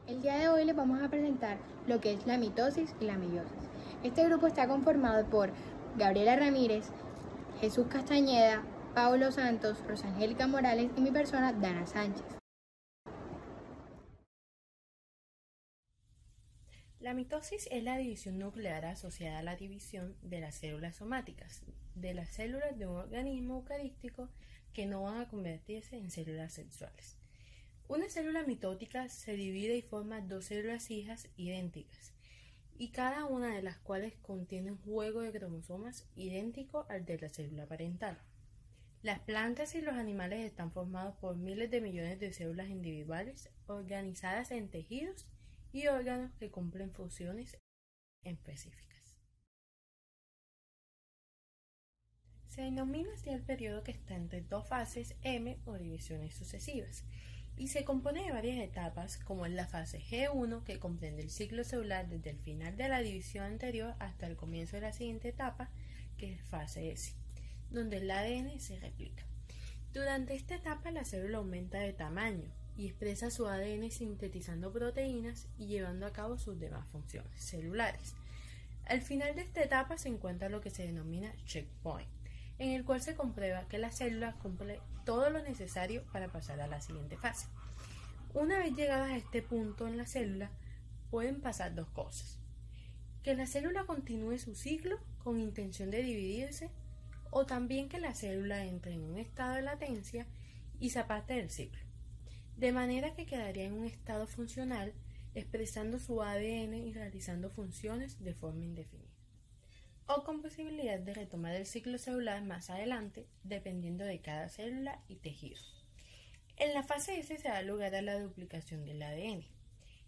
El día de hoy les vamos a presentar lo que es la mitosis y la meiosis. Este grupo está conformado por Gabriela Ramírez, Jesús Castañeda, Paulo Santos, Rosangélica Morales y mi persona, Dana Sánchez. La mitosis es la división nuclear asociada a la división de las células somáticas, de las células de un organismo eucarístico que no van a convertirse en células sexuales. Una célula mitótica se divide y forma dos células hijas idénticas, y cada una de las cuales contiene un juego de cromosomas idéntico al de la célula parental. Las plantas y los animales están formados por miles de millones de células individuales organizadas en tejidos y órganos que cumplen funciones específicas. Se denomina así el periodo que está entre dos fases M o divisiones sucesivas y se compone de varias etapas, como es la fase G1, que comprende el ciclo celular desde el final de la división anterior hasta el comienzo de la siguiente etapa, que es fase S, donde el ADN se replica. Durante esta etapa la célula aumenta de tamaño y expresa su ADN sintetizando proteínas y llevando a cabo sus demás funciones celulares. Al final de esta etapa se encuentra lo que se denomina checkpoint, en el cual se comprueba que la célula cumple todo lo necesario para pasar a la siguiente fase. Una vez llegadas a este punto en la célula, pueden pasar dos cosas: que la célula continúe su ciclo con intención de dividirse, o también que la célula entre en un estado de latencia y se aparte del ciclo, de manera que quedaría en un estado funcional expresando su ADN y realizando funciones de forma indefinida, o con posibilidad de retomar el ciclo celular más adelante, dependiendo de cada célula y tejido. En la fase S se da lugar a la duplicación del ADN.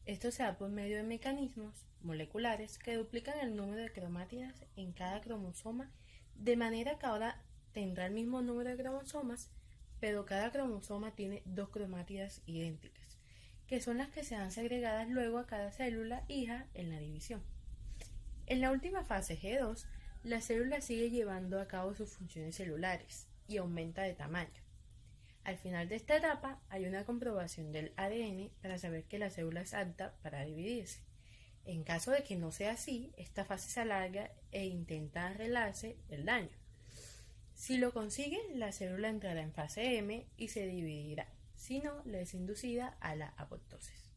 Esto se da por medio de mecanismos moleculares que duplican el número de cromátidas en cada cromosoma, de manera que ahora tendrá el mismo número de cromosomas, pero cada cromosoma tiene dos cromátidas idénticas, que son las que serán segregadas luego a cada célula hija en la división. En la última fase G2, la célula sigue llevando a cabo sus funciones celulares y aumenta de tamaño. Al final de esta etapa hay una comprobación del ADN para saber que la célula es apta para dividirse. En caso de que no sea así, esta fase se alarga e intenta arreglarse el daño. Si lo consigue, la célula entrará en fase M y se dividirá, si no, le es inducida a la apoptosis.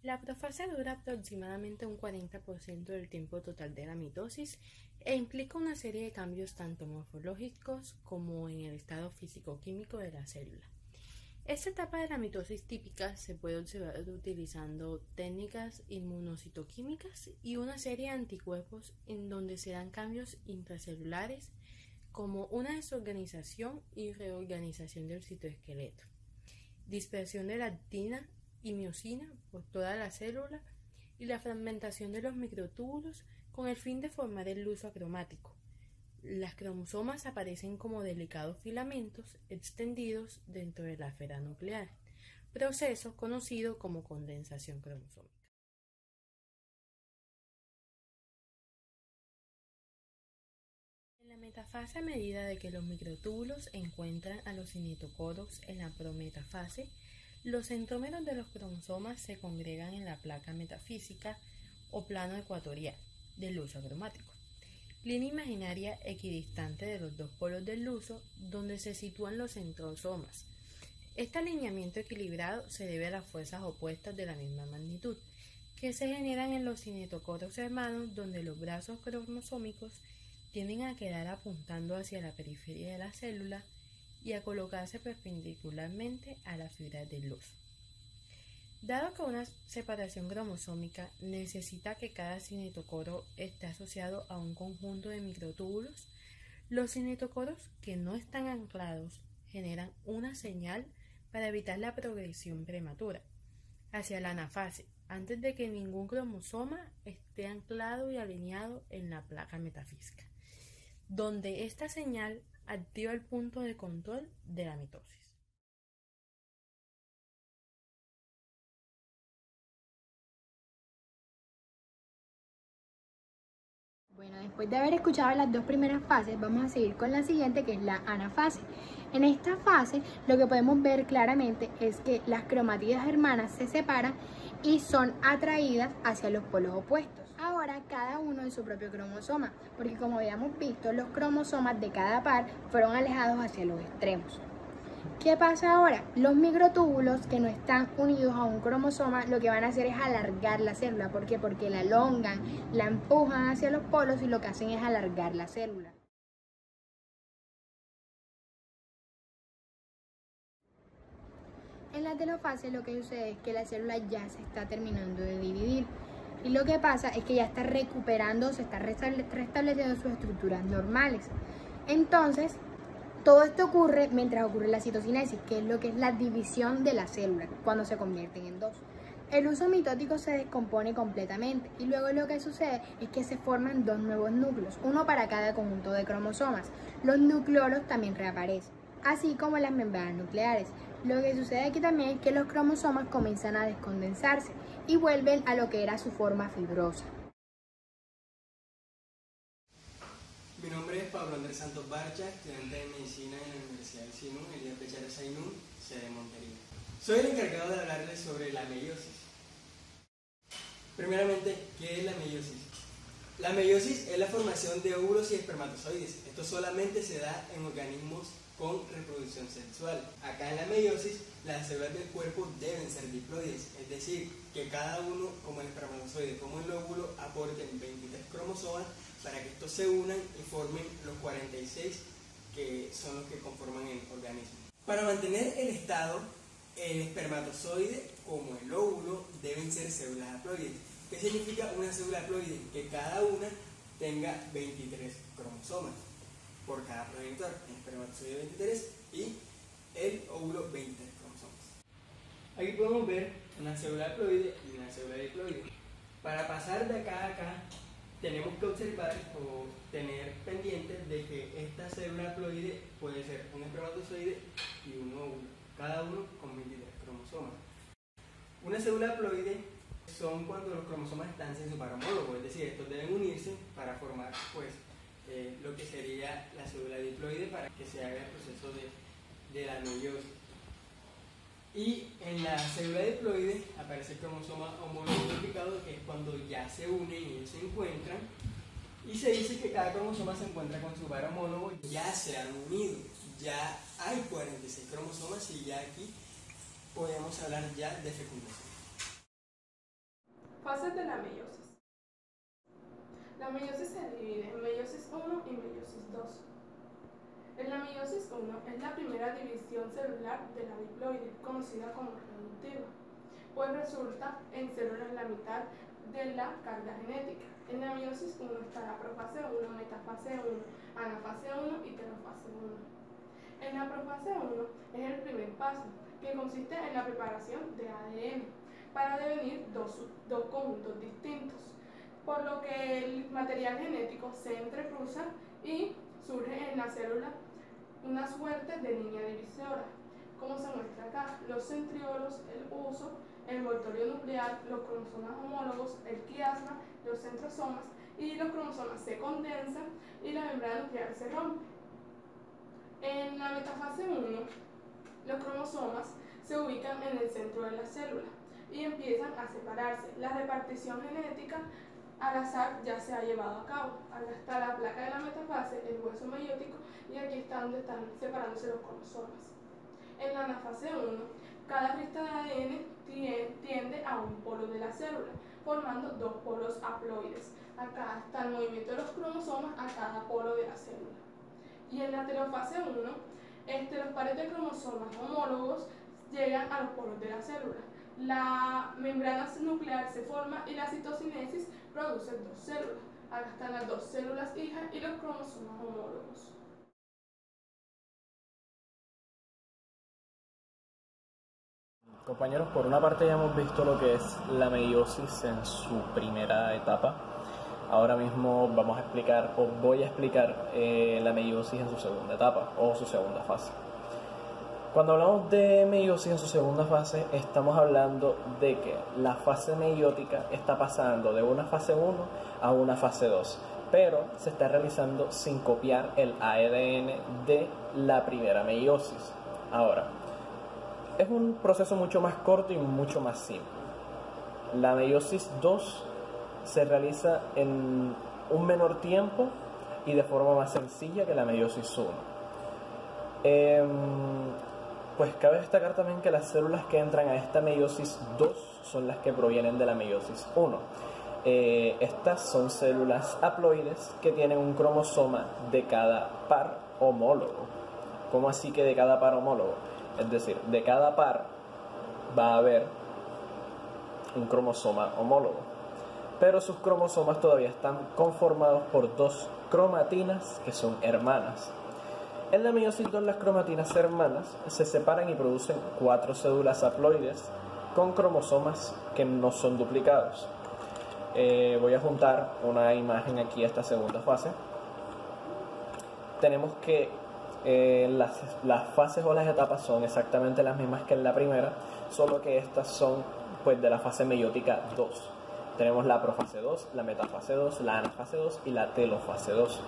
La profase dura aproximadamente un 40% del tiempo total de la mitosis e implica una serie de cambios tanto morfológicos como en el estado físico-químico de la célula. Esta etapa de la mitosis típica se puede observar utilizando técnicas inmunocitoquímicas y una serie de anticuerpos en donde se dan cambios intracelulares como una desorganización y reorganización del citoesqueleto, dispersión de la actina y miosina por toda la célula y la fragmentación de los microtúbulos con el fin de formar el luso acromático. Las cromosomas aparecen como delicados filamentos extendidos dentro de la esfera nuclear, proceso conocido como condensación cromosómica. En la metafase, a medida de que los microtúbulos encuentran a los cinetocoros en la prometafase, los centrómeros de los cromosomas se congregan en la placa metafísica o plano ecuatorial del luso acromático, línea imaginaria equidistante de los dos polos del luso donde se sitúan los centrosomas. Este alineamiento equilibrado se debe a las fuerzas opuestas de la misma magnitud que se generan en los cinetocoros hermanos, donde los brazos cromosómicos tienden a quedar apuntando hacia la periferia de la célula y a colocarse perpendicularmente a las fibras del luso. Dado que una separación cromosómica necesita que cada cinetocoro esté asociado a un conjunto de microtúbulos, los cinetocoros que no están anclados generan una señal para evitar la progresión prematura hacia la anafase, antes de que ningún cromosoma esté anclado y alineado en la placa metafísica, donde esta señal activa el punto de control de la mitosis. Bueno, después de haber escuchado las dos primeras fases, vamos a seguir con la siguiente, que es la anafase. En esta fase, lo que podemos ver claramente es que las cromátidas hermanas se separan y son atraídas hacia los polos opuestos. Ahora, cada uno en su propio cromosoma, porque como habíamos visto, los cromosomas de cada par fueron alejados hacia los extremos. ¿Qué pasa ahora? Los microtúbulos que no están unidos a un cromosoma lo que van a hacer es alargar la célula. ¿Por qué? Porque la elongan, la empujan hacia los polos y lo que hacen es alargar la célula. En la telofase lo que sucede es que la célula ya se está terminando de dividir y lo que pasa es que ya está recuperando, se está restableciendo sus estructuras normales. Entonces, todo esto ocurre mientras ocurre la citocinesis, que es lo que es la división de la célula, cuando se convierten en dos. El uso mitótico se descompone completamente y luego lo que sucede es que se forman dos nuevos núcleos, uno para cada conjunto de cromosomas. Los nucleolos también reaparecen, así como las membranas nucleares. Lo que sucede aquí también es que los cromosomas comienzan a descondensarse y vuelven a lo que era su forma fibrosa. Mi nombre es Pablo Andrés Santos Barcha, estudiante de Medicina en la Universidad del Sinú, Elías Pechara Sainú, sede Montería. Soy el encargado de hablarles sobre la meiosis. Primeramente, ¿qué es la meiosis? La meiosis es la formación de óvulos y espermatozoides. Esto solamente se da en organismos con reproducción sexual. Acá en la meiosis, las células del cuerpo deben ser diploides, es decir, que cada uno, como el espermatozoide como el óvulo, aporten 23 cromosomas para que estos se unan y formen los 46 que son los que conforman el organismo. Para mantener el estado, el espermatozoide como el óvulo deben ser células haploides. ¿Qué significa una célula haploide? Que cada una tenga 23 cromosomas por cada progenitor, el espermatozoide 23 y el óvulo 23 cromosomas. Aquí podemos ver una célula haploide y una célula diploide. Para pasar de acá a acá, tenemos que observar o tener pendiente de que esta célula haploide puede ser un espermatozoide y un óvulo, cada uno con 23 cromosomas. Una célula haploide son cuando los cromosomas están sin su par homólogo, es decir, estos deben unirse para formar pues lo que sería la célula diploide para que se haga el proceso de la meiosis. Y en la célula diploide aparece el cromosoma homólogo duplicado, que es cuando ya se unen y ellos se encuentran, y se dice que cada cromosoma se encuentra con su par homólogo, ya se han unido, ya hay 46 cromosomas y ya aquí podemos hablar ya de fecundación. Fases de la meiosis. La meiosis se divide en meiosis 1 y meiosis 2. En la meiosis 1 es la primera división celular de la diploide, conocida como reproductiva, pues resulta en células la mitad de la carga genética. En la meiosis 1 está la profase 1, metafase 1, anafase 1 y telofase 1. En la profase 1 es el primer paso, que consiste en la preparación de ADN para devenir dos conjuntos distintos, por lo que el material genético se entrecruza y surge en la célula una suerte de línea divisora, como se muestra acá: los centriolos, el huso, el envoltorio nuclear, los cromosomas homólogos, el quiasma, los centrosomas, y los cromosomas se condensan y la membrana nuclear se rompe. En la metafase 1, los cromosomas se ubican en el centro de la célula y empiezan a separarse. La repartición genética al azar ya se ha llevado a cabo. Acá está la placa de la metafase, el hueso meiótico, y aquí está donde están separándose los cromosomas. En la anafase 1, cada arista de ADN tiende a un polo de la célula, formando dos polos haploides. Acá está el movimiento de los cromosomas a cada polo de la célula. Y en la telofase 1, los pares de cromosomas homólogos llegan a los polos de la célula. La membrana nuclear se forma y la citocinesis produce dos células. Acá están las dos células hijas y los cromosomas homólogos. Compañeros, por una parte ya hemos visto lo que es la meiosis en su primera etapa. Ahora mismo vamos a explicar, o voy a explicar la meiosis en su segunda etapa o su segunda fase. Cuando hablamos de meiosis en su segunda fase, estamos hablando de que la fase meiótica está pasando de una fase 1 a una fase 2. pero se está realizando sin copiar el ADN de la primera meiosis. Ahora, es un proceso mucho más corto y mucho más simple. La meiosis 2 se realiza en un menor tiempo y de forma más sencilla que la meiosis 1. Pues cabe destacar también que las células que entran a esta meiosis 2 son las que provienen de la meiosis 1. Estas son células haploides que tienen un cromosoma de cada par homólogo. ¿Cómo así que de cada par homólogo? Es decir, de cada par va a haber un cromosoma homólogo, pero sus cromosomas todavía están conformados por dos cromatinas que son hermanas. En la meiosis 2 las cromatinas hermanas se separan y producen 4 células haploides con cromosomas que no son duplicados. Voy a juntar una imagen aquí a esta segunda fase. Tenemos que las fases o las etapas son exactamente las mismas que en la primera, solo que estas son pues de la fase meiótica 2. Tenemos la profase 2, la metafase 2, la anafase 2 y la telofase 2.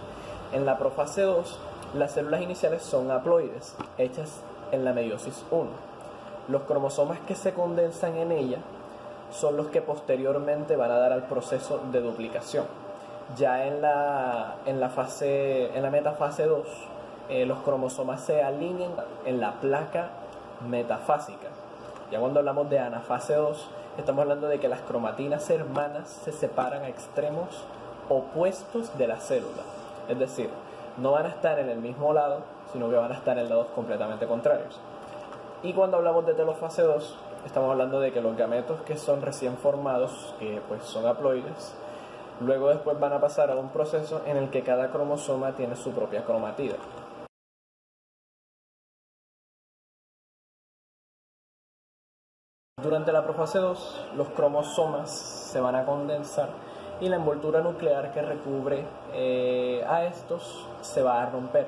En la profase 2, las células iniciales son haploides, hechas en la meiosis 1. Los cromosomas que se condensan en ella son los que posteriormente van a dar al proceso de duplicación. Ya en la metafase 2, los cromosomas se alinean en la placa metafásica. Ya cuando hablamos de anafase 2, estamos hablando de que las cromatinas hermanas se separan a extremos opuestos de la célula. Es decir, no van a estar en el mismo lado, sino que van a estar en lados completamente contrarios. Y cuando hablamos de telofase 2, estamos hablando de que los gametos que son recién formados, que pues son haploides, luego después van a pasar a un proceso en el que cada cromosoma tiene su propia cromatida. Durante la profase 2, los cromosomas se van a condensar y la envoltura nuclear que recubre a estos se va a romper.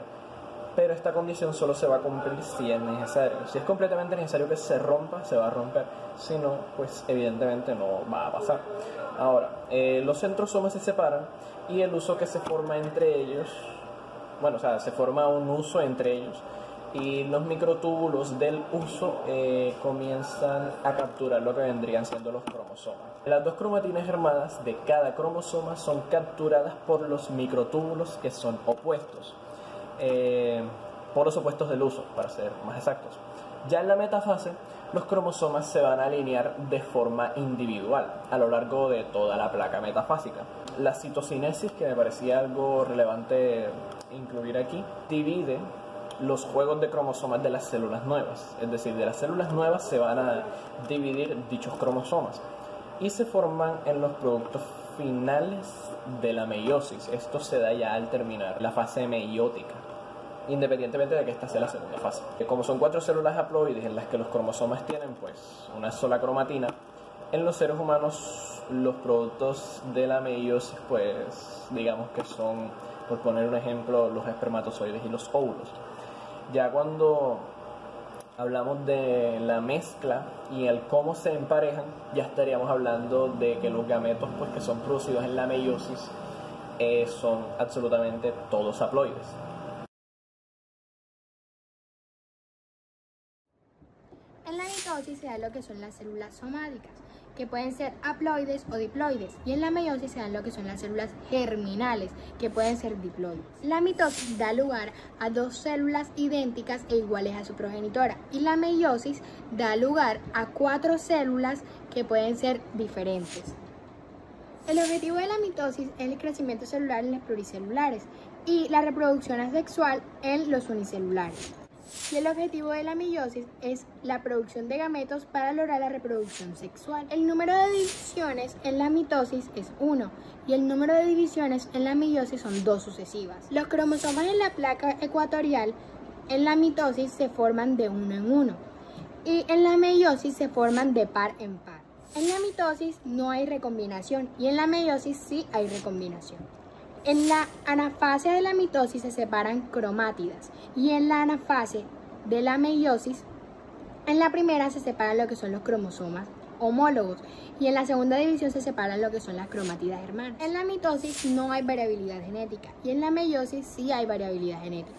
Pero esta condición solo se va a cumplir si es necesario. Si es completamente necesario que se rompa, se va a romper. Si no, pues evidentemente no va a pasar. Ahora, los centrosomas se separan y el uso que se forma entre ellos, se forma un uso entre ellos y los microtúbulos del uso comienzan a capturar lo que vendrían siendo los cromosomas. Las dos cromatinas hermanas de cada cromosoma son capturadas por los microtúbulos que son opuestos. Por los opuestos del uso, para ser más exactos. Ya en la metafase, los cromosomas se van a alinear de forma individual a lo largo de toda la placa metafásica. La citocinesis, que me parecía algo relevante incluir aquí, divide los juegos de cromosomas de las células nuevas. Es decir, de las células nuevas se van a dividir dichos cromosomas y se forman en los productos finales de la meiosis. Esto se da ya al terminar la fase meiótica, independientemente de que esta sea la segunda fase. Como son 4 células haploides en las que los cromosomas tienen pues una sola cromatina, en los seres humanos los productos de la meiosis pues digamos que son, por poner un ejemplo, los espermatozoides y los óvulos. Ya cuando hablamos de la mezcla y el cómo se emparejan, ya estaríamos hablando de que los gametos pues, que son producidos en la meiosis son absolutamente todos haploides. En la mitosis se da lo que son las células somáticas, que pueden ser haploides o diploides, y en la meiosis se dan lo que son las células germinales, que pueden ser diploides. La mitosis da lugar a 2 células idénticas e iguales a su progenitora, y la meiosis da lugar a 4 células que pueden ser diferentes. El objetivo de la mitosis es el crecimiento celular en los pluricelulares y la reproducción asexual en los unicelulares. Y el objetivo de la meiosis es la producción de gametos para lograr la reproducción sexual. El número de divisiones en la mitosis es 1 y el número de divisiones en la meiosis son 2 sucesivas. Los cromosomas en la placa ecuatorial en la mitosis se forman de 1 en 1 y en la meiosis se forman de par en par. En la mitosis no hay recombinación y en la meiosis sí hay recombinación. En la anafase de la mitosis se separan cromátidas y en la anafase de la meiosis, en la primera se separan lo que son los cromosomas homólogos. Y en la segunda división se separan lo que son las cromátidas hermanas. En la mitosis no hay variabilidad genética y en la meiosis sí hay variabilidad genética.